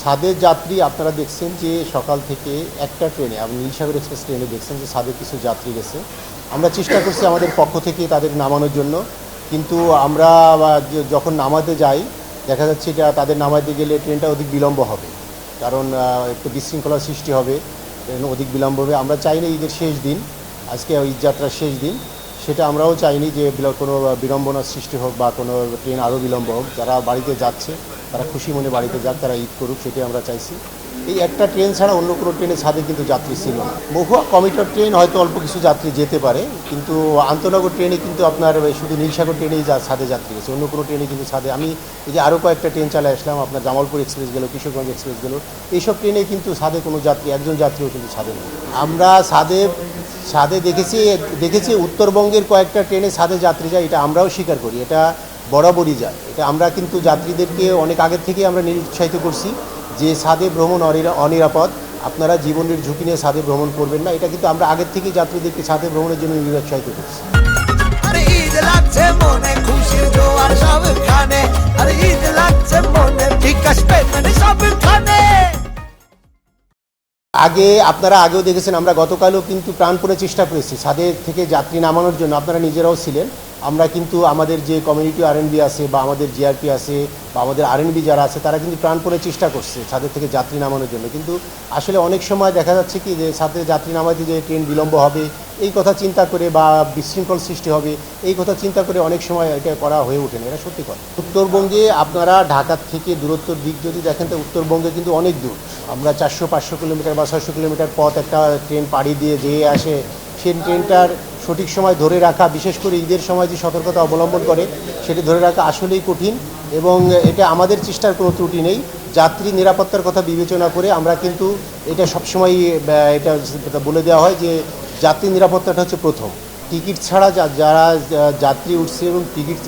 ছাদের যাত্রী আপনারা দেখছেন যে সকাল থেকে একটা ট্রেনে, আপনি নীলসাগর এক্সপ্রেস ট্রেনে দেখছেন যে ছাদে কিছু যাত্রী গেছে। আমরা চেষ্টা করছি আমাদের পক্ষ থেকে তাদের নামানোর জন্য, কিন্তু আমরা যখন নামাতে যাই দেখা যাচ্ছে এটা তাদের নামাতে গেলে ট্রেনটা অধিক বিলম্ব হবে, কারণ একটু বিশৃঙ্খলার সৃষ্টি হবে, ট্রেন অধিক বিলম্ব হবে। আমরা চাই না ঈদের শেষ দিন, আজকে ঈদ যাত্রার শেষ দিন, সেটা আমরাও চাইনি যে কোনো বিড়ম্বনার সৃষ্টি হোক বা কোনো ট্রেন আরও বিলম্ব হোক। যারা বাড়িতে যাচ্ছে তারা খুশি মনে বাড়িতে যাক, তারা ঈদ করুক, সেটাই আমরা চাইছি। এই একটা ট্রেন ছাড়া অন্য কোনো ট্রেনে ছাদে কিন্তু যাত্রী ছিল না। মহুয়া কমিউটার ট্রেন হয়তো অল্প কিছু যাত্রী যেতে পারে, কিন্তু আন্তনগর ট্রেনে কিন্তু আপনার শুধু নীলসাগর ট্রেনেই ছাদে যাত্রী গেছে, অন্য কোনো ট্রেনে কিন্তু ছাদে। আমি এই যে আরও কয়েকটা ট্রেন চালিয়ে আসলাম, আপনার জামালপুর এক্সপ্রেস গেল, কিশোরগঞ্জ এক্সপ্রেস গেল, এইসব ট্রেনে কিন্তু ছাদে কোনো যাত্রী, একজন যাত্রীও কিন্তু ছাদে নেই। আমরা ছাদে দেখেছি উত্তরবঙ্গের কয়েকটা ট্রেনে ছাদে যাত্রী যায়, এটা আমরাও স্বীকার করি, এটা বরাবরই যায়। এটা আমরা কিন্তু যাত্রীদেরকে অনেক আগের থেকেই আমরা নিরুৎসাহিত করছি যে ছাদে ভ্রমণ অনিরাপদ, আপনারা জীবনের ঝুঁকি নিয়ে ছাদে ভ্রমণ করবেন না। এটা কিন্তু আমরা আগের থেকেই যাত্রীদেরকে ছাদে ভ্রমণের জন্য নিরুৎসাহিত করছি। আপনারা আগেও দেখেছেন, আমরা গতকালও কিন্তু প্রাণপণে চেষ্টা করেছি ছাদের থেকে যাত্রী নামানোর জন্য, আপনারা নিজেরাও ছিলেন। আমরা কিন্তু আমাদের যে কমিউনিটি আরএনবি আছে বা আমাদের জিআরপি আছে বা আমাদের আরএনবি যারা আছে, তারা কিন্তু প্রাণপণে চেষ্টা করছে ছাদের থেকে যাত্রী নামানোর জন্য। কিন্তু আসলে অনেক সময় দেখা যাচ্ছে কি যে ছাদে যাত্রী নামাতে যে ট্রেন বিলম্ব হবে এই কথা চিন্তা করে বা বিশৃঙ্খল সৃষ্টি হবে এই কথা চিন্তা করে অনেক সময় এটা করা হয়ে ওঠে না, এটা সত্যি কথা। উত্তরবঙ্গে আপনারা ঢাকার থেকে দূরত্বর দিক যদি দেখেন তো উত্তরবঙ্গে কিন্তু অনেক দূর। আমরা 400-500 কিলোমিটার বা 600 কিলোমিটার পথ একটা ট্রেন পাড়ি দিয়ে যেয়ে আসে, সেই ট্রেনটার সঠিক সময় ধরে রাখা, বিশেষ করে ঈদের সময় যে সতর্কতা অবলম্বন করে সেটি ধরে রাখা আসলেই কঠিন, এবং এটা আমাদের চেষ্টার কোনো ত্রুটি নেই। যাত্রী নিরাপত্তার কথা বিবেচনা করে আমরা কিন্তু এটা সবসময় এটা বলে দেওয়া হয় যে যাত্রী নিরাপত্তাটা হচ্ছে প্রথম। টিকিট ছাড়া যারা যাত্রী উঠছে এবং টিকিট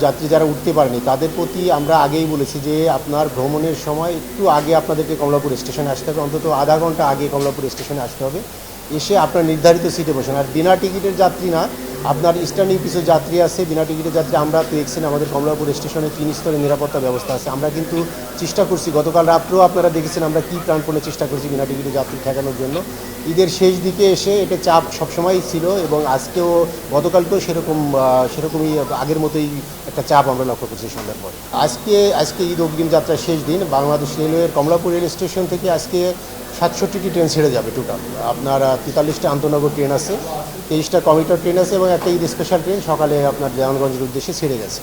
যাত্রী যারা উঠতে পারেনি তাদের প্রতি আমরা আগেই বলেছি যে আপনার ভ্রমণের সময় একটু আগে আপনাদেরকে কমলাপুর স্টেশনে আসতে হবে, অন্তত আধা ঘন্টা আগে কমলাপুর স্টেশনে আসতে হবে, এসে আপনার নির্ধারিত সিটে বসেন। আর বিনা টিকিটের যাত্রী না, আপনার স্ট্যান্ডিং কিছু যাত্রী আছে বিনা টিকিটের যাত্রী, আমরা দেখছেন আমাদের কমলাপুর স্টেশনে 3 স্তরের নিরাপত্তা ব্যবস্থা আছে। আমরা কিন্তু চেষ্টা করছি, গতকাল রাত্রেও আপনারা দেখেছেন আমরা কী প্রাণপণে চেষ্টা করছি বিনা টিকিটের যাত্রী ঠেকানোর জন্য। ঈদের শেষ দিকে এসে এটা চাপ সবসময়ই ছিল, এবং আজকেও গতকালকেও সেরকমই আগের মতোই একটা চাপ আমরা লক্ষ্য করছি সন্ধ্যার পরে। আজকে ঈদ অগ্রিম যাত্রার শেষ দিন। বাংলাদেশ রেলওয়ের কমলাপুর রেল স্টেশন থেকে আজকে 67টি ট্রেন ছেড়ে যাবে টোটাল। আপনার 43টা আন্তনগর ট্রেন আছে, 23টা কমিউটার ট্রেন আছে এবং একটা ঈদ স্পেশাল ট্রেন সকালে আপনার দেওয়ানগঞ্জের উদ্দেশ্যে ছেড়ে গেছে।